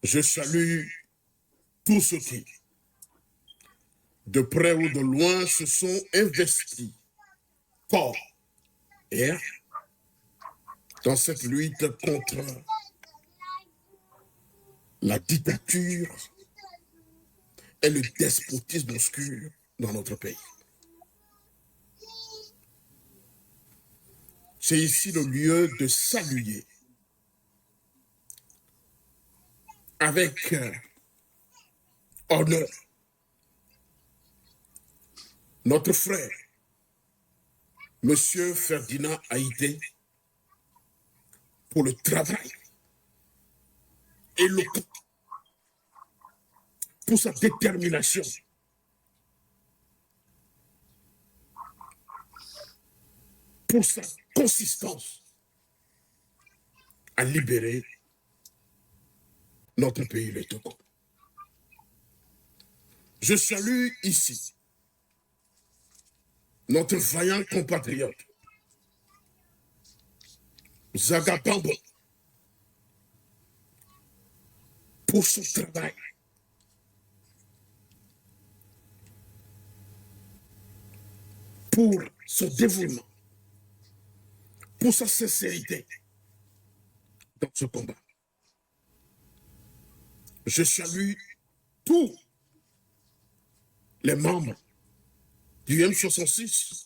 Je salue tous ceux qui, de près ou de loin, se sont investis, corps et âme, dans cette lutte contre la dictature et le despotisme obscur dans notre pays. C'est ici le lieu de saluer avec honneur notre frère, Monsieur Ferdinand Haïté, pour le travail éloquent, pour sa détermination, pour sa consistance à libérer notre pays, le Togo. Je salue ici notre vaillant compatriote, Zaga Bambo, pour son travail, pour son dévouement, pour sa sincérité dans ce combat. Je salue tous les membres du M66,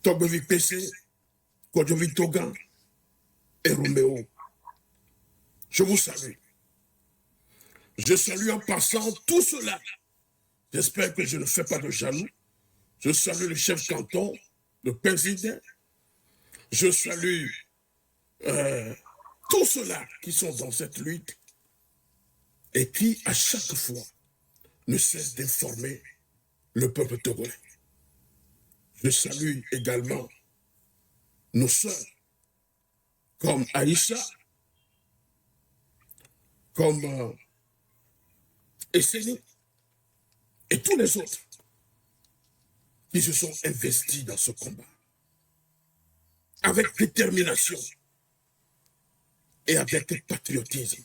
Togovic PC, Kodjovic Togan et Roméo. Je vous salue. Je salue en passant tout cela. J'espère que je ne fais pas de jaloux. Je salue le chef canton, le président. Je salue tous ceux-là qui sont dans cette lutte et qui, à chaque fois, ne cessent d'informer le peuple togolais. Je salue également nos sœurs, comme Aïcha, comme Esseni, et tous les autres qui se sont investis dans ce combat, avec détermination et avec patriotisme.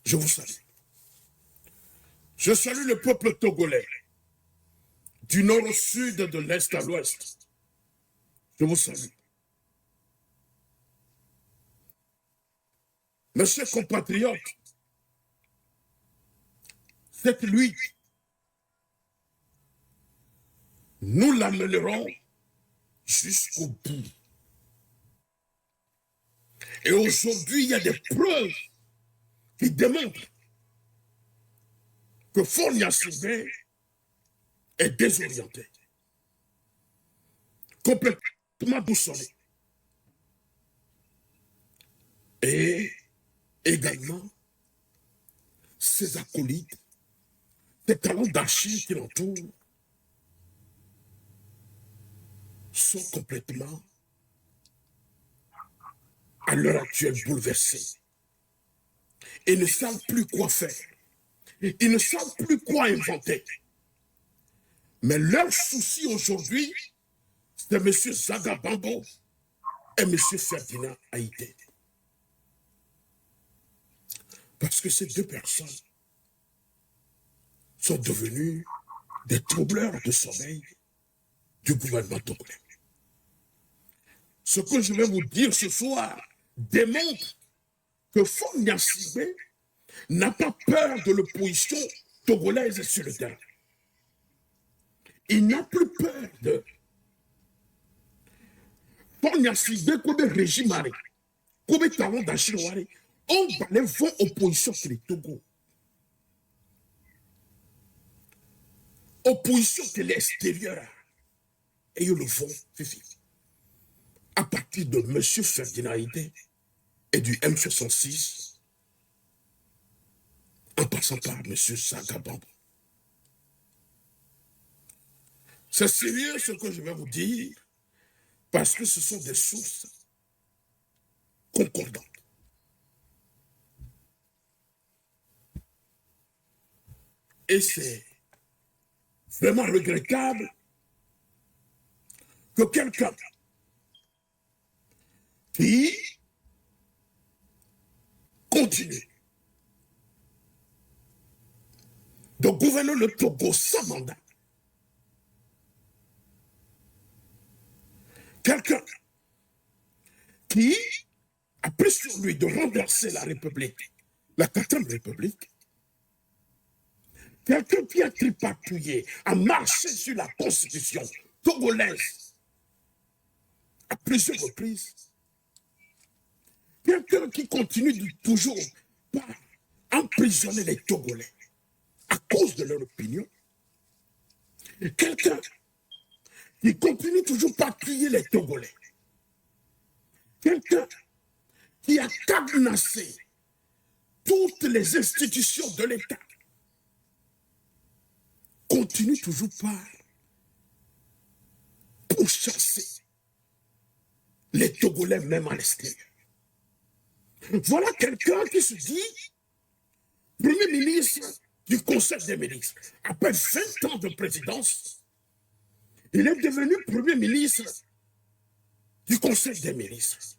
Je vous salue. Je salue le peuple togolais, du nord au sud, de l'est à l'ouest. Je vous salue. Mes chers compatriotes, cette lutte, nous l'amènerons jusqu'au bout. Et aujourd'hui, il y a des preuves qui démontrent que Fonia Sylvain est désorienté, complètement boussolé. Et également, ses acolytes, ses talents d'archives qui l'entourent, sont complètement, à l'heure actuelle, bouleversés. Ils ne savent plus quoi faire. Ils ne savent plus quoi inventer. Mais leur souci aujourd'hui, c'est M. Zaga Bambo et M. Ferdinand Haïté. Parce que ces deux personnes sont devenues des troubleurs de sommeil du gouvernement togolais. Ce que je vais vous dire ce soir démontre que Fonia Sylvain n'a pas peur de l'opposition togolaise sur le terrain. Il n'a plus peur de Fonia Sylvain comme régime, comme talent d'Achille, on va les voir opposition sur le Togo. Opposition de l'extérieur. Et ils le font, à partir de M. Ferdinand Haïté et du M66, en passant par M. Zaga Bambo. C'est sérieux ce que je vais vous dire, parce que ce sont des sources concordantes. Et c'est vraiment regrettable que quelqu'un qui continue de gouverner le Togo sans mandat, quelqu'un qui a pris sur lui de renverser la République, la 4e République, quelqu'un qui a tripatouillé, a marché sur la Constitution togolaise à plusieurs reprises, quelqu'un qui continue de toujours pas emprisonner les Togolais à cause de leur opinion, quelqu'un qui continue toujours pas tuer les Togolais, quelqu'un qui a cadenassé toutes les institutions de l'État, continue toujours pas pour chasser les Togolais même à l'extérieur. Voilà quelqu'un qui se dit Premier ministre du Conseil des ministres. Après 20 ans de présidence, il est devenu Premier ministre du Conseil des ministres.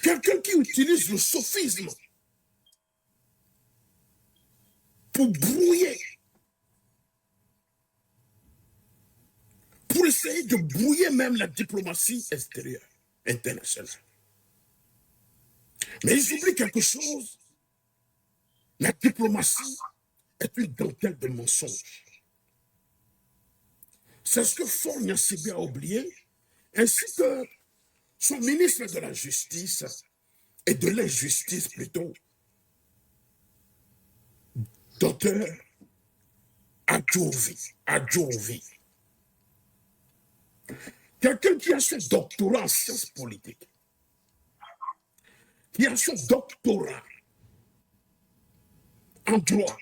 Quelqu'un qui utilise le sophisme pour brouiller, pour essayer de brouiller même la diplomatie extérieure, internationale. Mais ils oublient quelque chose. La diplomatie est une dentelle de mensonges. C'est ce que Faure Gnassingbé a oublié, ainsi que son ministre de la Justice, et de l'injustice plutôt, Dr Adjouvi. Quelqu'un qui a son doctorat en sciences politiques, qui a son doctorat en droit.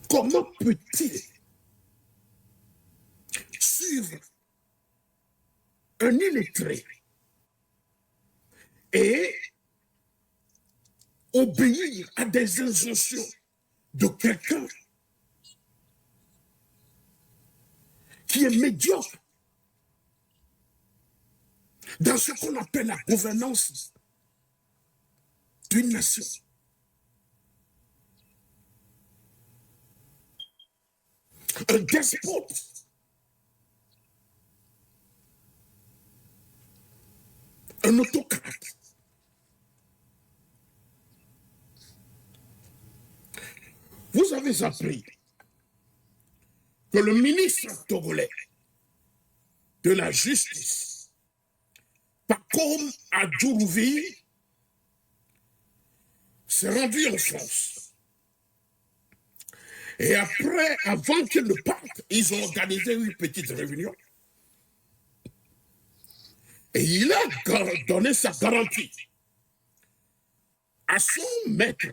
Comment peut-il suivre un illettré et obéir à des injonctions de quelqu'un qui est médiocre dans ce qu'on appelle la gouvernance d'une nation? Un despote, un autocrate. Vous avez appris que le ministre togolais de la Justice, Pacome Adjouvi, s'est rendu en France. Et après, avant qu'il ne parte, ils ont organisé une petite réunion. Et il a donné sa garantie à son maître,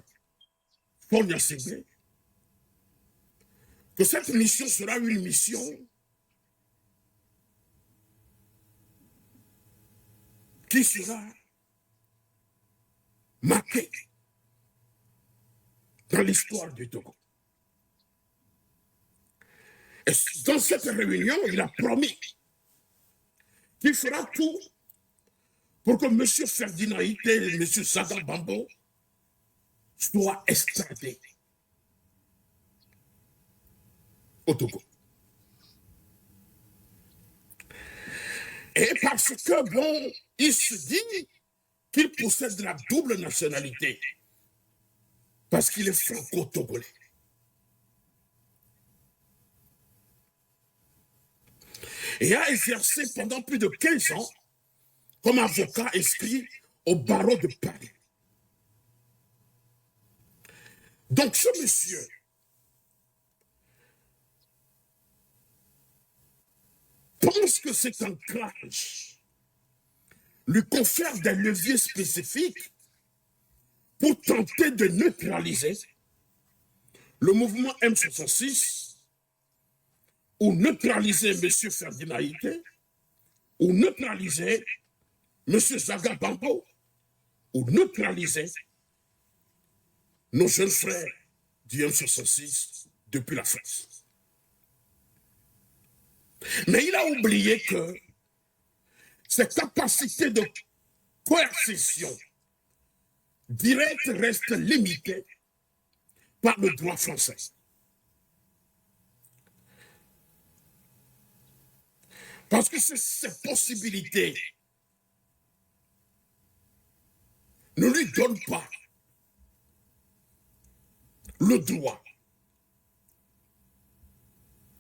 Faure Gnassingbé, que cette mission sera une mission qui sera marquée dans l'histoire du Togo. Et dans cette réunion, il a promis qu'il fera tout pour que M. Ferdinand Ité et M. Zaga Bambo soient extradés au Togo. Et parce que, bon, il se dit qu'il possède la double nationalité, parce qu'il est franco-togolais. Et a exercé pendant plus de 15 ans comme avocat inscrit au barreau de Paris. Donc ce monsieur pense que cet ancrage lui confère des leviers spécifiques pour tenter de neutraliser le mouvement M66, ou neutraliser M. Ferdinand Ité, ou neutraliser M. Zaga Bambo, ou neutraliser nos jeunes frères du M66 depuis la France. Mais il a oublié que ses capacités de coercition directe restent limitées par le droit français. Parce que ces possibilités ne lui donnent pas le droit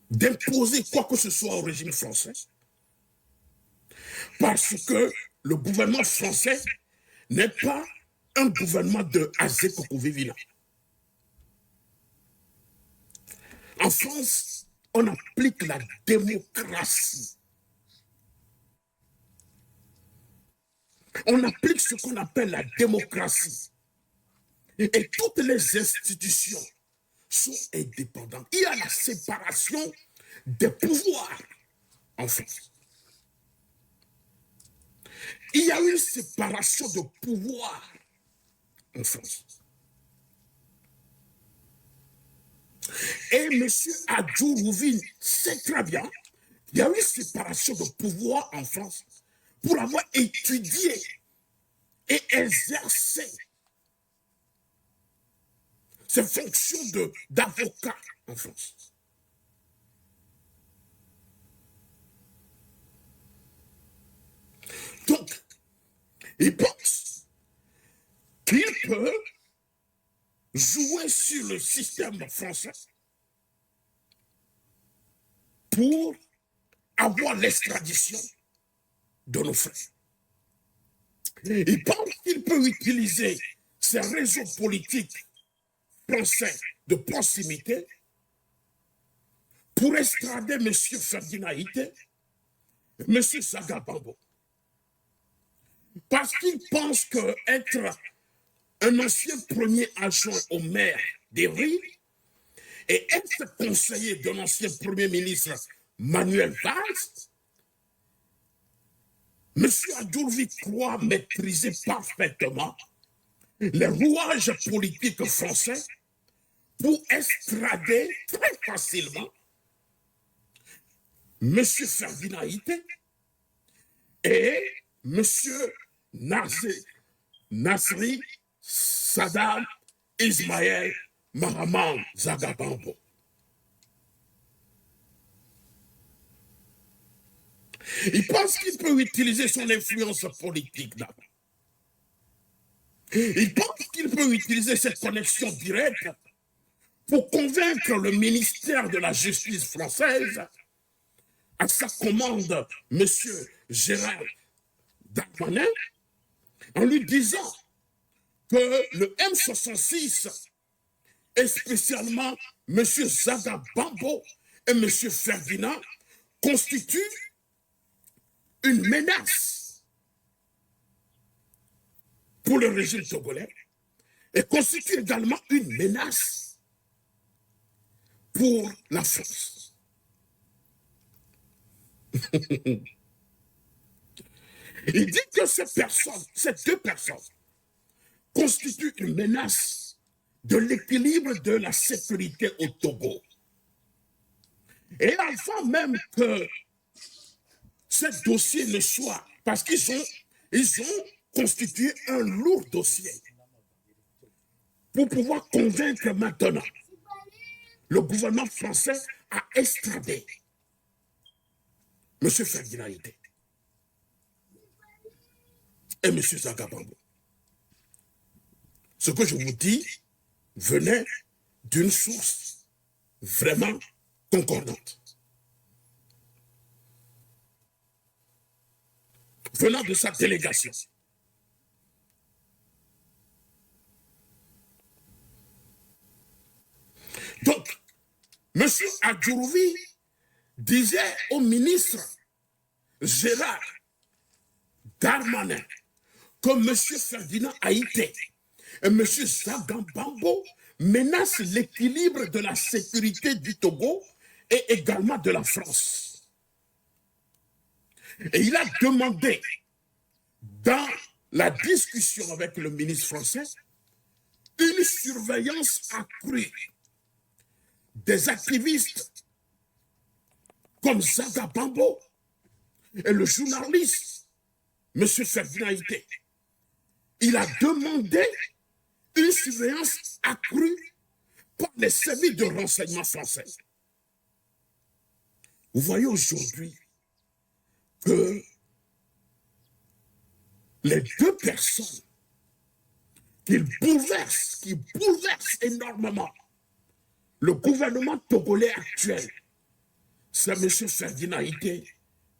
d'imposer quoi que ce soit au régime français, parce que le gouvernement français n'est pas un gouvernement de Azé Kokovivina. En France, on applique la démocratie. On applique ce qu'on appelle la démocratie. Et toutes les institutions sont indépendantes. Il y a la séparation des pouvoirs en France. Il y a une séparation de pouvoirs en France. Et M. Adjourouvine sait très bien qu'il y a une séparation de pouvoirs en France pour avoir étudié et exercé ses fonctions d'avocat en France. Donc, il pense qu'il peut jouer sur le système français pour avoir l'extradition de nos frères. Il pense qu'il peut utiliser ces réseaux politiques français de proximité pour extrader M. Ferdinand Ité, M. Sagabambo. Parce qu'il pense qu'être un ancien premier adjoint au maire d'Evry et être conseiller d'un ancien premier ministre Manuel Valls, M. Adjourouvine croit maîtriser parfaitement les rouages politiques français pour extrader très facilement M. Ferdinand Ité et M. Nasri Saddam Ismaël Mahaman Zagabambo. Il pense qu'il peut utiliser son influence politique d'abord. Il pense qu'il peut utiliser cette connexion directe pour convaincre le ministère de la Justice française, à sa commande, M. Gérald Darmanin, en lui disant que le M66, et spécialement M. Zagabambo et M. Ferdinand, constituent une menace pour le régime togolais et constituent également une menace pour la France. Il dit que ces deux personnes, constituent une menace de l'équilibre de la sécurité au Togo. Et avant même que ce dossier ne soit, parce qu'ils ont constitué un lourd dossier pour pouvoir convaincre maintenant le gouvernement français à extrader M. Ferdinand Ité et M. Zagabambo. Ce que je vous dis venait d'une source vraiment concordante. Venant de sa délégation. Donc, M. Adjourouvine disait au ministre Gérald Darmanin que M. Ferdinand Ité et M. Zagabambo menacent l'équilibre de la sécurité du Togo et également de la France. Et il a demandé, dans la discussion avec le ministre français, une surveillance accrue des activistes comme Zaga Bambo et le journaliste, M. Ferdinand Ité, il a demandé une surveillance accrue par les services de renseignement français. Vous voyez aujourd'hui que les deux personnes qui bouleversent énormément le gouvernement togolais actuel, c'est M. Ferdinand Ité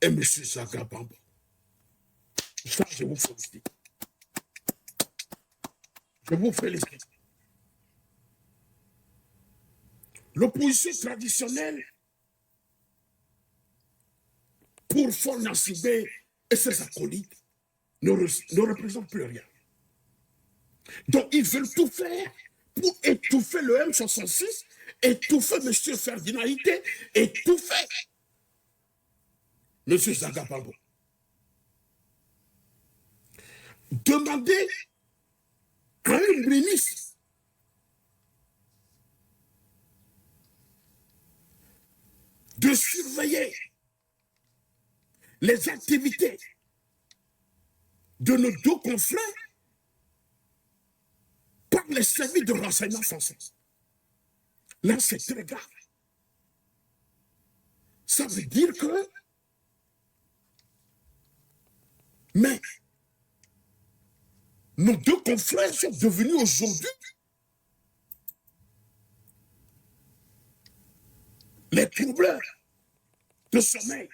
et M. Zaga Bambo. Ça, je vous félicite. Je vous félicite. L'opposition traditionnelle pour Faure Gnassingbé et ses acolytes ne représente plus rien. Donc, ils veulent tout faire pour étouffer le M66, étouffer M. Ferdinand Ité, étouffer M. Zaga Bambo. Demandez à un ministre de surveiller les activités de nos deux confrères par les services de renseignement français. Là, c'est très grave. Ça veut dire que, mais nos deux confrères sont devenus aujourd'hui les troubleurs de sommeil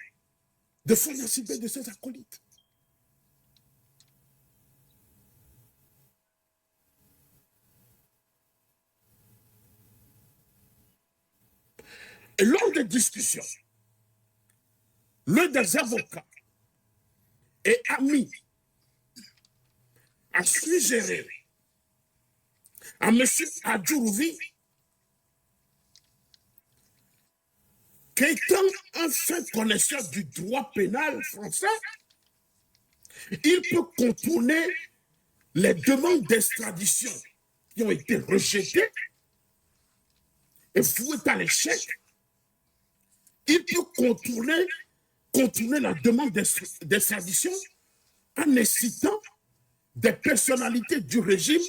de Faure Gnassingbé et de ses acolytes. Et lors des discussions, l'un des avocats et amis a suggéré à M. Adjourouvi qu'étant un fin connaisseur du droit pénal français, il peut contourner les demandes d'extradition qui ont été rejetées et vouées à l'échec. Il peut contourner la demande d'extradition en incitant des personnalités du régime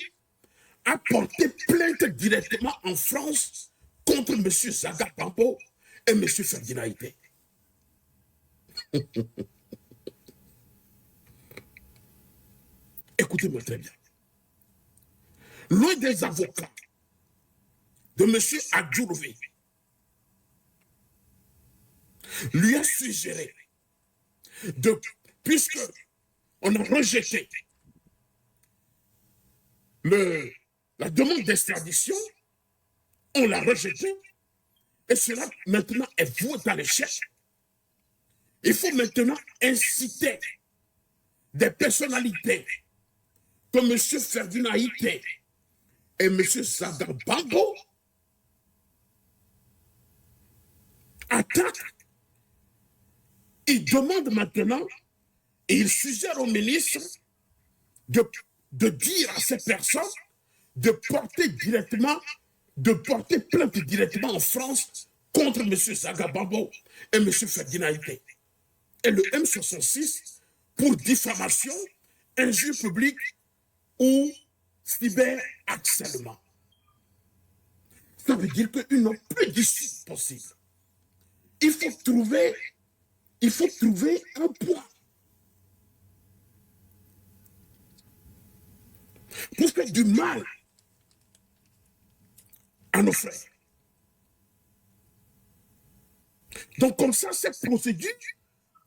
à porter plainte directement en France contre M. Zaga Bambo et M. Ferdinand Ité. Écoutez-moi très bien. L'un des avocats de M. Adjourouvi lui a suggéré, puisque on a rejeté la demande d'extradition, on l'a rejetée, et cela maintenant est voué à l'échec. Il faut maintenant inciter des personnalités comme M. Ferdinand Ité et M. Zaga Bambo attaquent. Il demande maintenant, et il suggère au ministre de dire à ces personnes de porter plainte directement en France contre M. Zaga Bambo et M. Ferdinand Ité. Et le M66 pour diffamation, injure publique ou cyberharcèlement. Ça veut dire qu'ils n'ont plus d'issue possible. Il faut trouver un point pour faire du mal à nos frères. Donc comme ça, cette procédure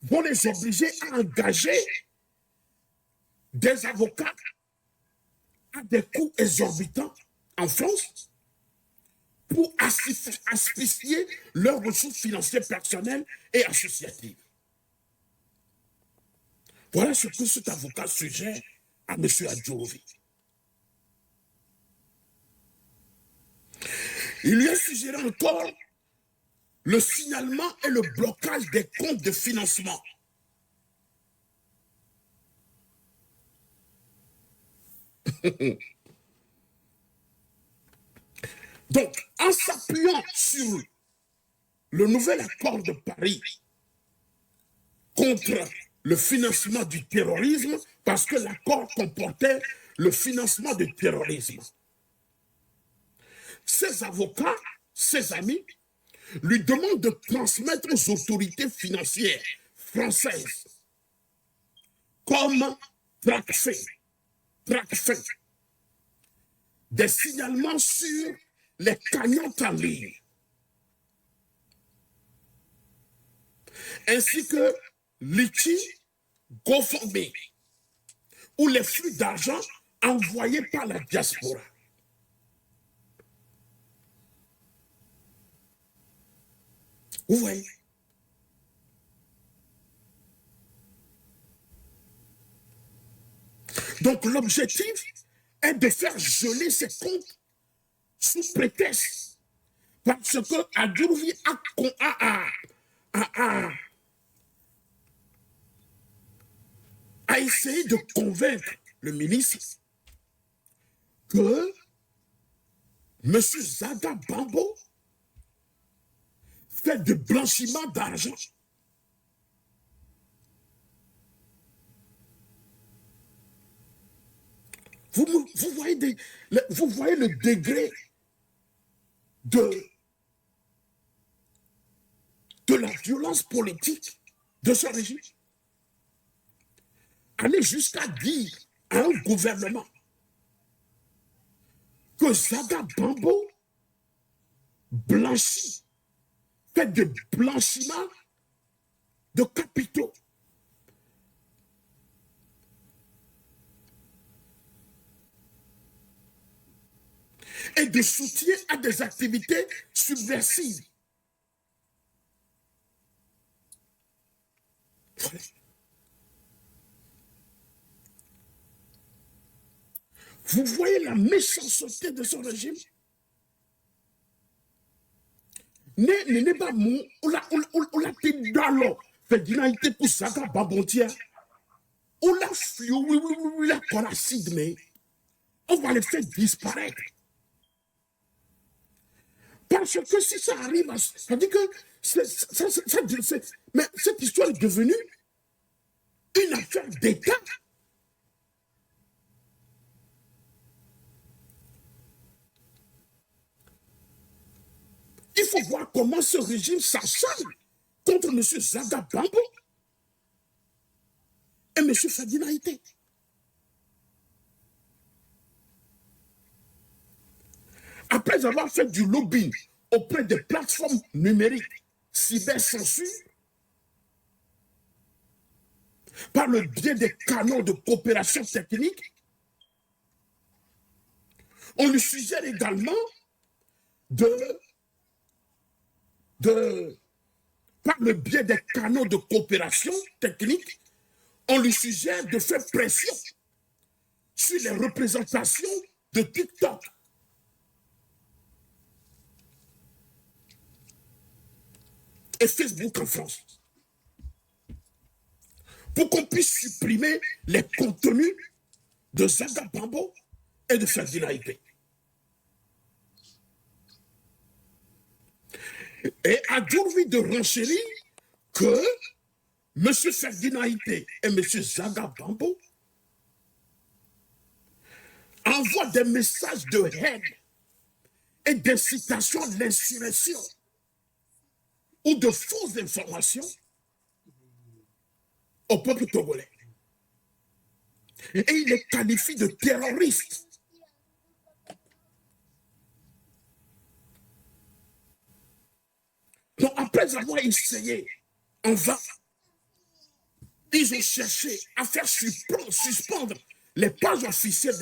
vont les obliger à engager des avocats à des coûts exorbitants en France pour asphyxier leurs ressources financières personnelles et associatives. Voilà ce que cet avocat suggère à M. Adjourouvi. Il lui a suggéré encore le signalement et le blocage des comptes de financement. Donc, en s'appuyant sur le nouvel accord de Paris contre le financement du terrorisme parce que l'accord comportait le financement du terrorisme. Ses avocats, ses amis, lui demandent de transmettre aux autorités financières françaises comme Tracfin, des signalements sur les cagnottes en ligne, ainsi que Litchi, GoFundMe, ou les flux d'argent envoyés par la diaspora. Vous voyez? Donc l'objectif est de faire geler ces comptes sous prétexte, parce que Adjourvi a essayé de convaincre le ministre que M. Zaga Bambo fait de blanchiment d'argent. Vous voyez, vous voyez le degré de la violence politique de ce régime. Aller jusqu'à dire à un gouvernement que Zaga Bambo blanchit, fait de blanchiment de capitaux. Et de soutien à des activités subversives. Vous voyez la méchanceté de son régime? N'est pas mon, on l'a dit d'alors, fait d'inalité pour Zaga Babontière. On l'a fui, oui, la coracide, mais on va les faire disparaître. Parce que si ça arrive, ça dit que mais cette histoire est devenue une affaire d'État. Il faut voir comment ce régime s'acharne contre M. Zaga Bambo et M. Ferdinand Ité. Après avoir fait du lobbying auprès des plateformes numériques cyber-censure, par le biais des canaux de coopération technique, on lui suggère également par le biais des canaux de coopération technique, on lui suggère de faire pression sur les représentations de TikTok. Et Facebook en France, pour qu'on puisse supprimer les contenus de Zaga Bambo et de Ferdinand Ité. Et Adjourvi de renchérir que M. Ferdinand Ité et M. Zaga Bambo envoient des messages de haine et d'incitation à l'insurrection ou de fausses informations au peuple togolais. Et il les qualifie de terroristes. Donc après avoir essayé en vain, ils ont cherché à faire suspendre les pages officielles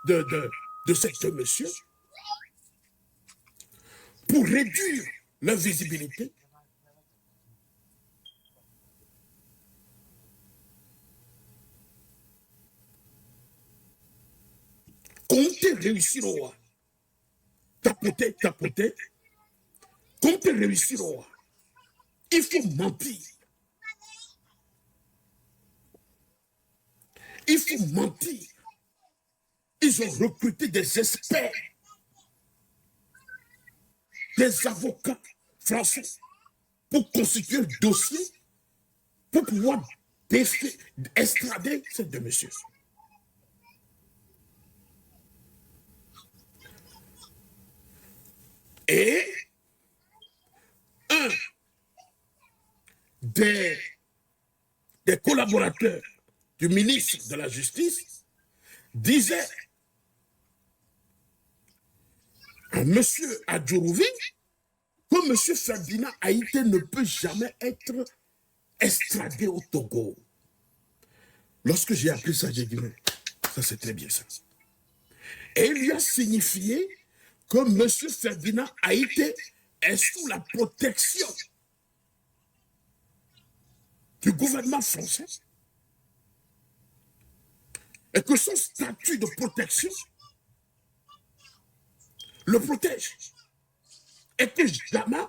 de cet monsieur pour réduire leur visibilité. Comptez réussir au roi. Tapoter. Comptez réussir au roi. Il faut mentir. Il faut mentir. Ils ont recruté des experts, des avocats français pour constituer le dossier pour pouvoir extrader ces deux messieurs. Et un des collaborateurs du ministre de la Justice disait à M. Adjourouvi que M. Ferdinand Haïté ne peut jamais être extradé au Togo. Lorsque j'ai appris ça, j'ai dit, mais ça c'est très bien ça. Et il lui a signifié que M. Ferdinand Haïté est sous la protection du gouvernement français et que son statut de protection le protège et que jamais,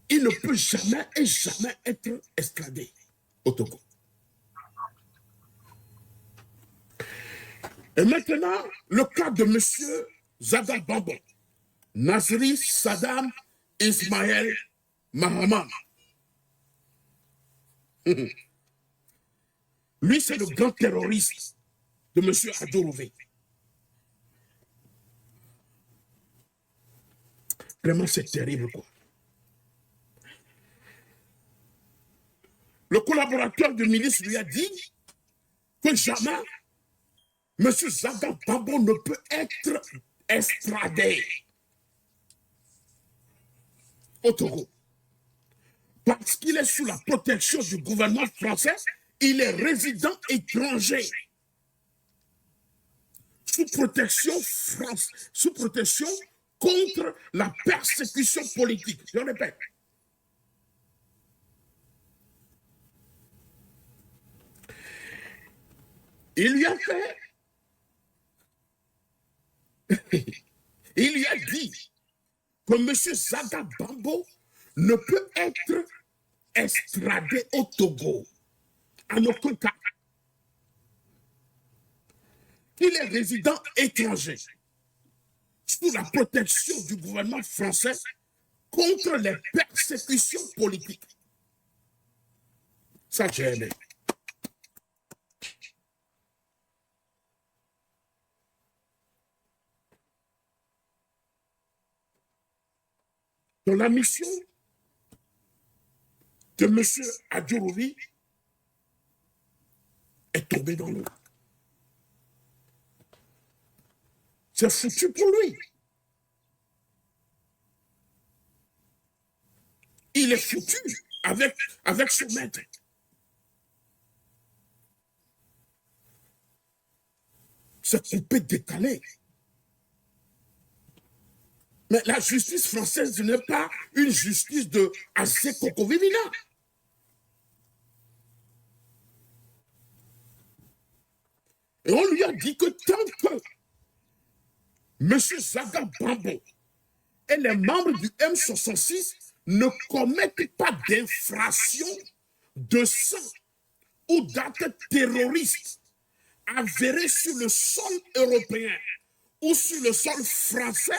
il ne peut jamais et jamais être extradé au Togo. Et maintenant, le cas de M. Zaga Bambo, Nasri Saddam Ismaël Mahaman. Lui, c'est le grand terroriste de M. Adjourouvi. Vraiment, c'est terrible, quoi. Le collaborateur du ministre lui a dit que jamais M. Zaga Bambo ne peut être extradé au Togo. Parce qu'il est sous la protection du gouvernement français, il est résident étranger. Sous protection contre la persécution politique. Je répète. Il lui a fait, il lui a dit que M. Zaga Bambo ne peut être extradé au Togo. En aucun cas. Il est résident étranger sous la protection du gouvernement français contre les persécutions politiques. Ça, j'ai aimé. Donc la mission de M. Adjourouvi est tombée dans l'eau. C'est foutu pour lui. Il est foutu avec son maître. C'est coupé, décalé. Mais la justice française n'est pas une justice de assez cocovivina. Et on lui a dit que tant que M. Zaga Bambo et les membres du M66 ne commettent pas d'infraction de sang ou d'actes terroristes avérés sur le sol européen ou sur le sol français,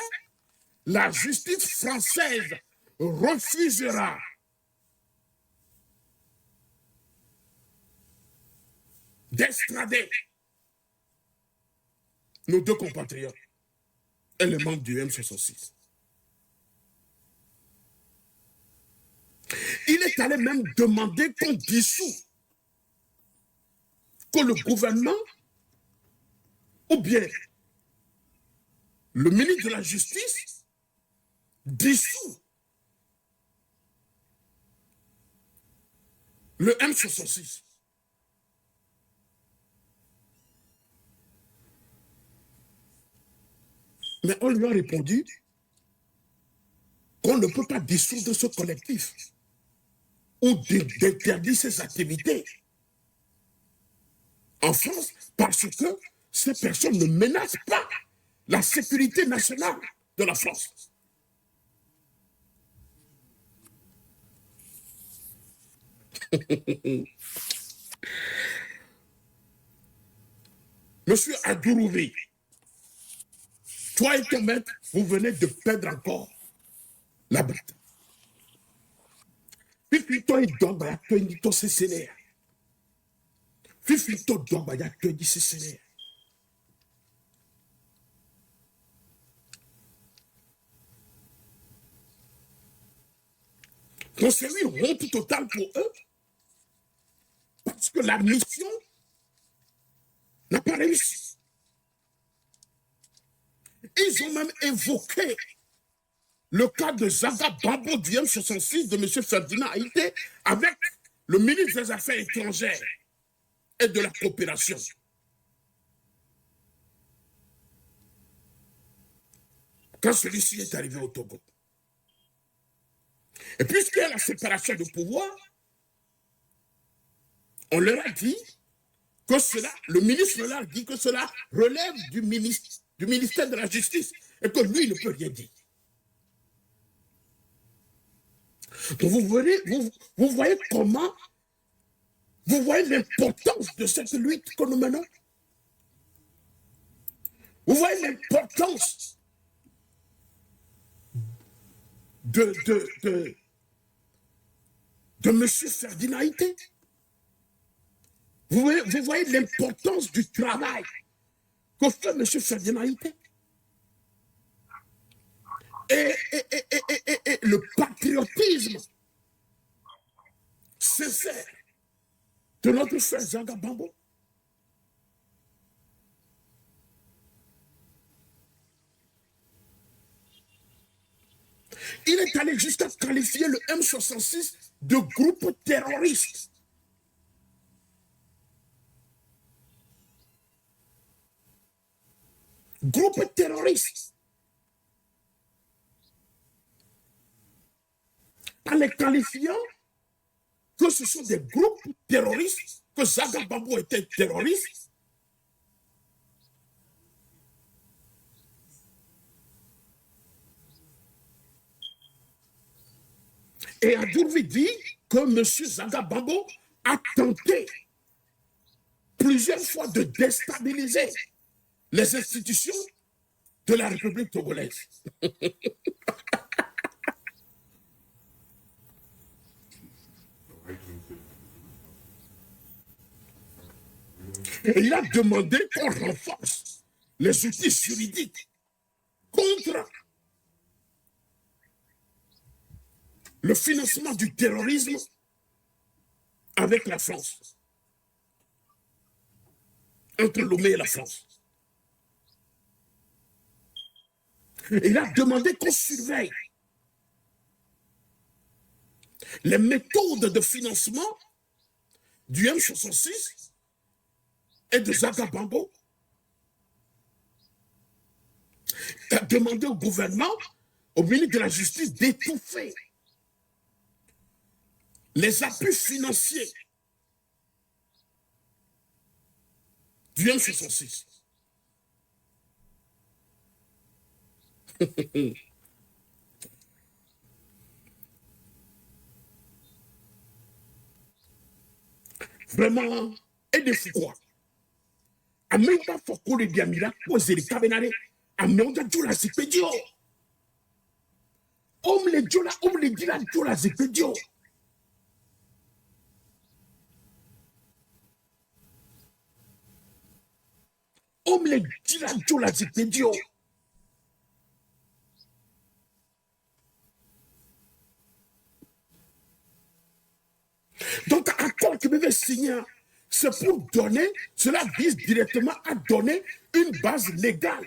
la justice française refusera d'extrader nos deux compatriotes et les membres du M66. Il est allé même demander qu'on dissout, que le gouvernement ou bien le ministre de la Justice dissout le M66. Mais on lui a répondu qu'on ne peut pas dissoudre ce collectif ou d'interdire ses activités en France parce que ces personnes ne menacent pas la sécurité nationale de la France. Monsieur Adjourouvi, toi et ton maître, vous venez de perdre encore la bataille. Fifito et Domba, tu es ton CCNR. Fifito Domba, tu es dit CCNR. Donc c'est une honte totale pour eux. Parce que la mission n'a pas réussi. Ils ont même évoqué le cas de Zaga Babo du M66 de M. Ferdinand Haïté avec le ministre des Affaires étrangères et de la coopération. Quand celui-ci est arrivé au Togo. Et puisqu'il y a la séparation de pouvoir, on leur a dit que cela, le ministre leur a dit que cela relève du ministère de la Justice et que lui, il ne peut rien dire. Donc vous voyez comment, vous voyez l'importance de cette lutte que nous menons. Vous voyez l'importance de M. Ferdinand Haïté. Vous voyez l'importance du travail que fait M. Ferdinand Haïté. Et le patriotisme sincère de notre frère Zaga Babo. Il est allé jusqu'à qualifier le M66 de groupe terroriste. Groupe terroriste. En les qualifiant que ce sont des groupes terroristes, que Zaga Babo était terroriste. Et Adourvi dit que M. Zaga Babo a tenté plusieurs fois de déstabiliser les institutions de la République togolaise. Et il a demandé qu'on renforce les outils juridiques contre le financement du terrorisme avec la France, entre Lomé et la France. Et il a demandé qu'on surveille les méthodes de financement du M66 et de Zaga Babo. Il a demandé au gouvernement, au ministre de la Justice, d'étouffer les appuis financiers du M66. Vraiment, et des fous. A même pas faut qu'on le diamira, poser les cabinets, a même pas de la zipédio. On le dit la de la zipédio. On le dit la de la zipédio. Donc, accord que vous avez signé, c'est pour donner, cela vise directement à donner une base légale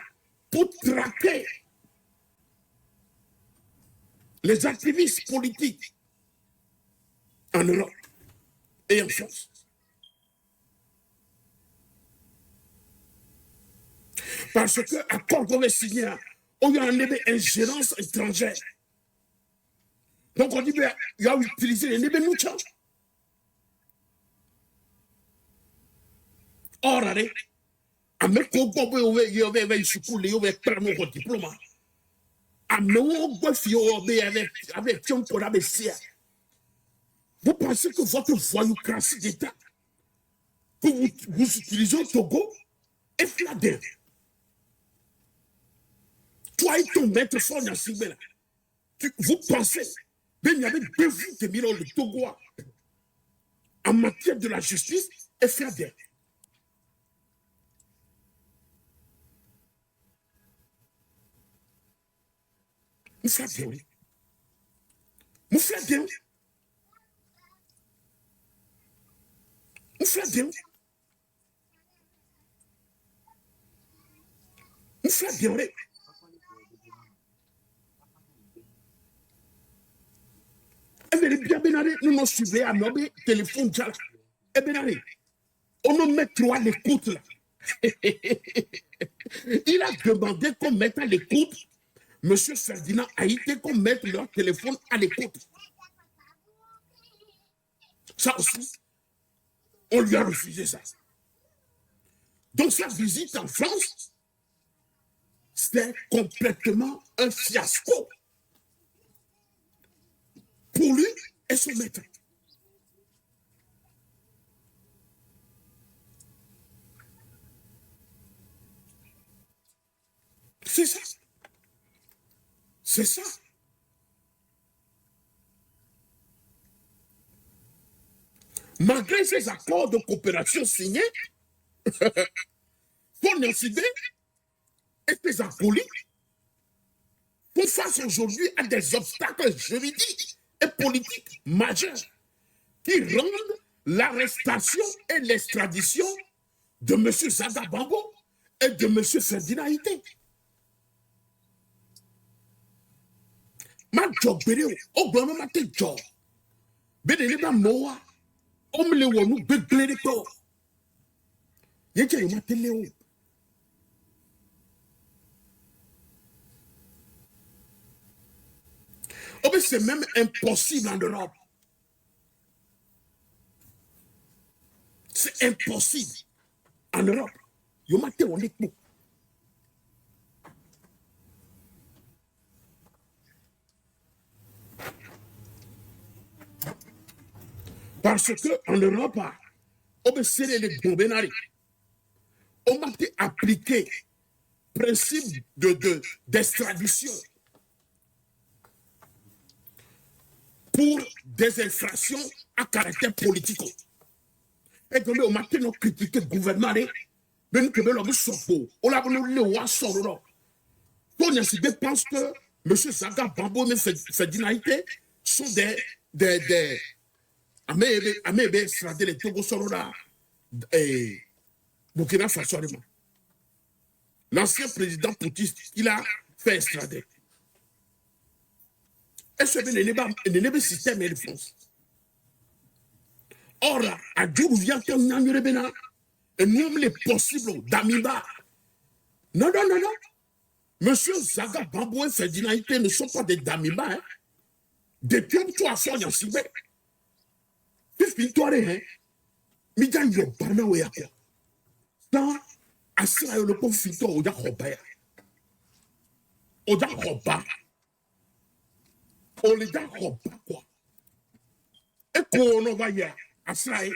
pour traquer les activistes politiques en Europe et en France. Parce que, accord que vous avez signé, on y a une ingérence étrangère. Donc, on dit, il y a utilisé les nébé mouchans. Or, allez, à me couper, il y avait school, il y avait permis au diplôme. À me couper, avec Tion Kola Bessia. Vous pensez que votre voyoucratie d'État, que vous utilisez au Togo, est fladée. Toi et ton maître fort dans ce là. Vous pensez Mais il y avait deux vues de Miro le Togo en matière de la justice et faire des. Nous faisons bien, oui. Nous faisons bien. Nous faisons bien. Nous faisons bien, oui. Nous nous suivons à nos téléphones. Et bien, on nous met trop à l'écoute là. Il a demandé qu'on mette à l'écoute. Monsieur Ferdinand Haïté, qu'on mette leur téléphone à l'écoute. Ça aussi, on lui a refusé ça. Donc sa visite en France, c'était complètement un fiasco pour lui et son maître. C'est ça. C'est ça. Malgré ces accords de coopération signés, Paul Nyansibé et ses acolytes font face aujourd'hui à des obstacles juridiques et politiques majeurs qui rendent l'arrestation et l'extradition de M. Zaga Bambo et de M. Ferdinand Haïté. Ma job bere o gbo ma te job be de ba moa o mle wonu begle to ye je ma tele o mais c'est même impossible en Europe. C'est impossible en Europe. Yo ma te wonu po. Parce qu'en Europe, on peut serrer les gouverneurs. On m'a appliqué le principe d'extradition pour des infractions à caractère politique. Et donc, on m'a critiqué le gouvernement. Mais nous pense que M. Zaga Bambo et Ferdinand Haïté sont des Amebe extradé les Togo Sorora et Burkina Faso. L'ancien président poutiste, il a fait extrader. Et ce n'est pas système de France. Or, à Djourou vient qu'on n'a pas et nous, les possibles d'Amiba. Non. Monsieur Zaga Bambo et Ferdinand Haïté ne sont pas des Damiba. Hein. Depuis que tu as fait en Sibé. Victoire, hein? Mida yo bana we ya kwa. Na asira yo ko fito o ja khoba ya. O ja khoba. O le ja khoba kwa. E ko no ba ya asira e.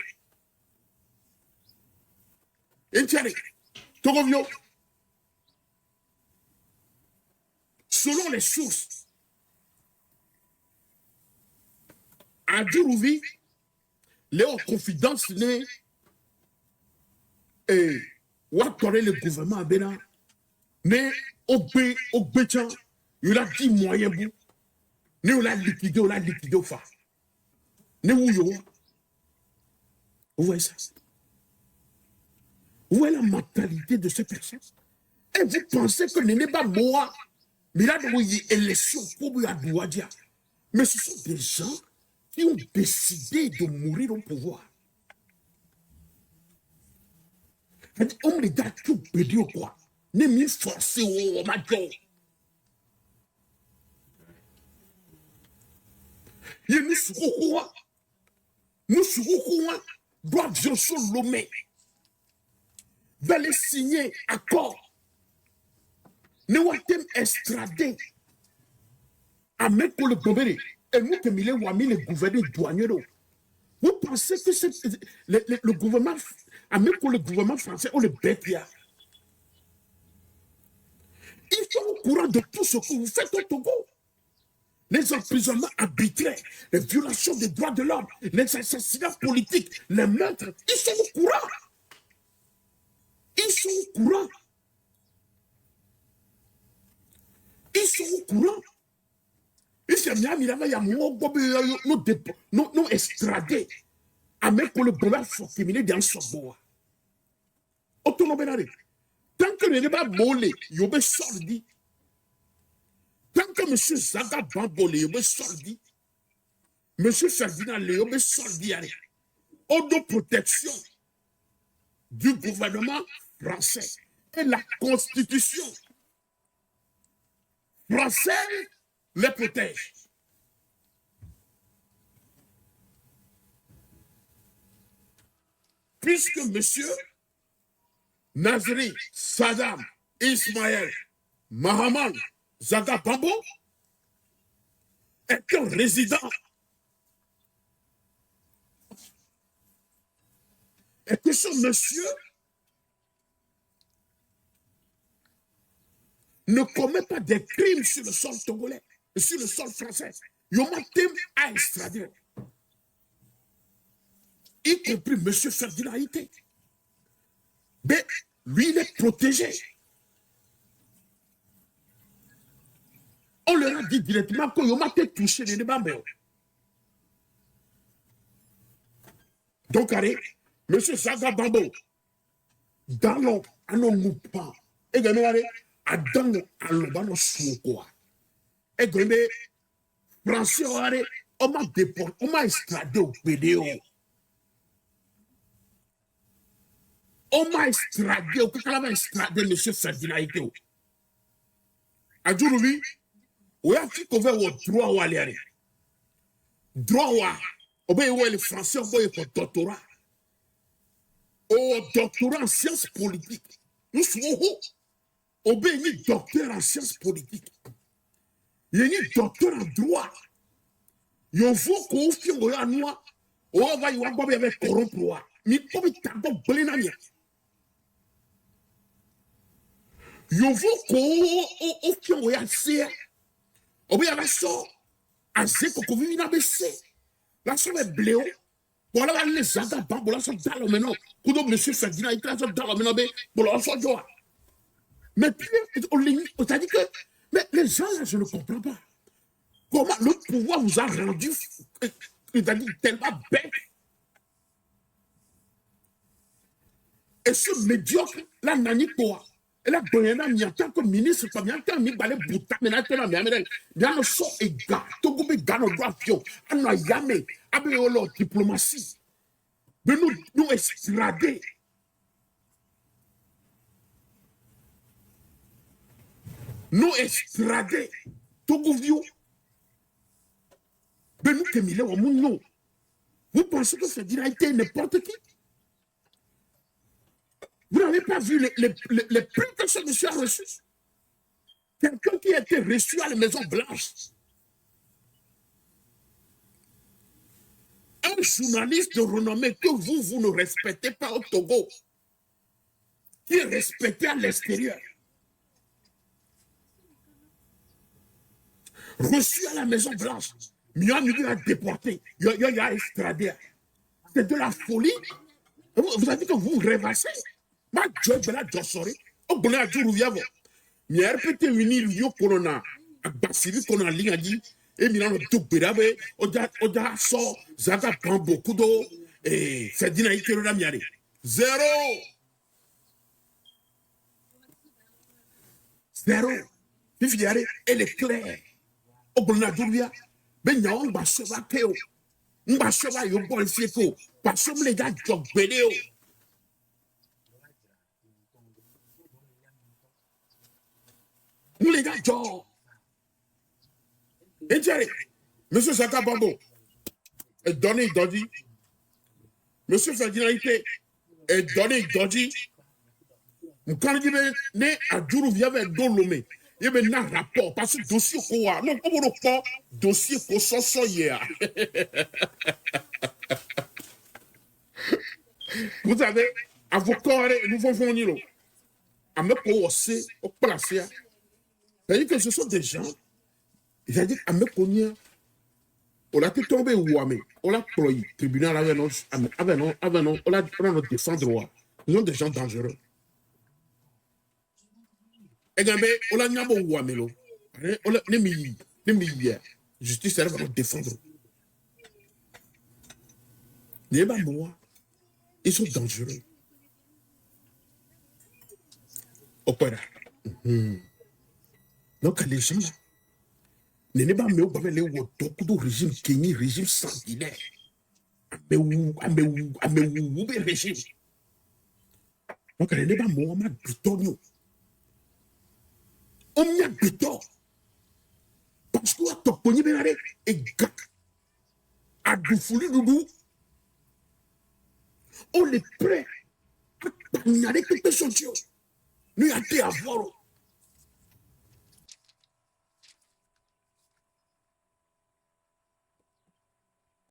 Entiere. Togovio. Selon les sources, à Djourouvi, Léo Confidence né et Ouattore le gouvernement à Bénin, mais au Béchan, il a 10 moyens pour nous la liquider au fa. Ne vous voyez ça? Où est la mentalité de ces personnes? Et vous pensez que ce n'est pas moi, mais là, il y a une élection pour Douadia. Mais ce sont des gens qui ont décidé de mourir au pouvoir. On les a tout pédé au quoi? Ne m'y forcez au matin. Il y a nous doivent bien se nommer. Va les signer accord. Ne watem extradé. À mettre pour le gouvernement. Et nous, que le gouvernement douanier. Vous pensez que le gouvernement, à mettre pour le gouvernement français, on le bête là. Ils sont au courant de tout ce que vous faites au Togo. les emprisonnements arbitraires, les violations des droits de l'homme, les assassinats politiques, les meurtres, ils sont au courant. Ils sont au courant. Ils sont au courant. Ils sont nous extradés. Avec le bonheur féminin dans son bois. Autonomie. Tant que le débat molé, il y a sordi. Tant que M. Zaga Bambole, il y a sordi. M. Ferdinand Léo, il y a sordi. Autoprotection du gouvernement français et la constitution française les protège. Puisque M. Nazri, Saddam, Ismaël, Mahaman, Zaga Bambo est un résident et que ce monsieur ne commet pas des crimes sur le sol togolais, sur le sol français. Yomatem a extradé, y compris M. Ferdinand Haïté. Mais lui, il est protégé. On leur a dit directement que Yomatem touché les débats. Donc, allez, M. Zaga Bambo, dans l'eau, à nos moupans, et bien, allez, à dans l'eau, soukoua. Et bien, Français, allez, on m'a déporté, on m'a extradé au PDO. On m'a extradé, on m'a extradé, M. Ferdinand Haïté. A Djouroubi, on a fait qu'on veut au droit ou aller. Droit ou aller, les Français, on va y faire doctorat. Au doctorat en sciences politiques. Nous sommes au docteur en sciences politiques. Il y a un docteur en droit. Il y a un faux qu'on fait un noir. On va y avoir avec corrompre. Mais comme il t'a pas blé n'a rien. Il y a un faux qu'on fait un CR. On va y avoir ça. Un C qu'on vit une ABC. Là, ça va blé. Voilà les Zaga Bambo, là, sont dans le maintenant. Quand M. Ferdinand, il est dans le maintenant, pour leur joie. Mais puis, on t'a dit que, mais les gens là, je ne comprends pas. Comment le pouvoir vous a rendu, il a dit tellement bête. Et ce médiocre, là, Nani Koa, et là, Boyana, il y a tant que ministre, il y a tant que balai bouta, mais là, il y a un son égal, tout le monde gagne le droit, on a jamais, avec la diplomatie, mais nous extrader. Nous extrader, Togo Vio, mais nous, Kemile, vous pensez que c'est directeur n'importe qui? Vous n'avez pas vu les prix que ce monsieur a reçus? Quelqu'un qui a été reçu à la Maison Blanche. Un journaliste de renommée que vous ne respectez pas au Togo, qui est respecté à l'extérieur. Reçu à la Maison Blanche. Mieux il a déporté. Il a extradé. C'est de la folie. Vous avez dit que vous rêvassez. Ma Dieu, Bella Jossori, au bonheur du Rouviavo. Mais répétez une ligne corona, à Bassiri qu'on a ligne dit, et Milan de Bérabe, Oda sort, Zaga prend beaucoup d'eau, et Ferdinand Haïté la miare. Zéro. Fifiare, elle est claire. Au bonheur du Rouviavo, mais non, on va se battre. On va se battre, on va se battre. Parce que les gars, ils ont bénéo. Nous les gars, genre. Et Jerry, M. Zaga Bambo est donné, il dit. M. Ferdinand Haïté est donné, il dit. Quand il est né à Djourou, il y avait Dolomé. Il y avait un rapport, parce que dossier quoi. Non, comment on pas dossier qu'on s'en hier. Vous savez, avocat, nous faisons venir. À me aussi au placer. C'est-à-dire que ce sont des gens, C'est-à-dire, à me connaître, on a tout tombé ou à me, on a ployé, tribunal avec nous, on a défendre, nous sommes des gens dangereux. Et bien, on a n'abo ou à me, on a n'emi, justice, elle va nous défendre. Les moi, ils sont dangereux. Opéra. Donc, les gens là, n'est pas mieux pour les régime Kenny, régime sanguinaire. Mais régime. Donc, n'est pas Mohamed Bitonio. On y a Biton. Parce que tu as pogné Benare et gars. À Doufouli Doudou. On est prêt à pognaler quelque chose. Nous y a été à voir.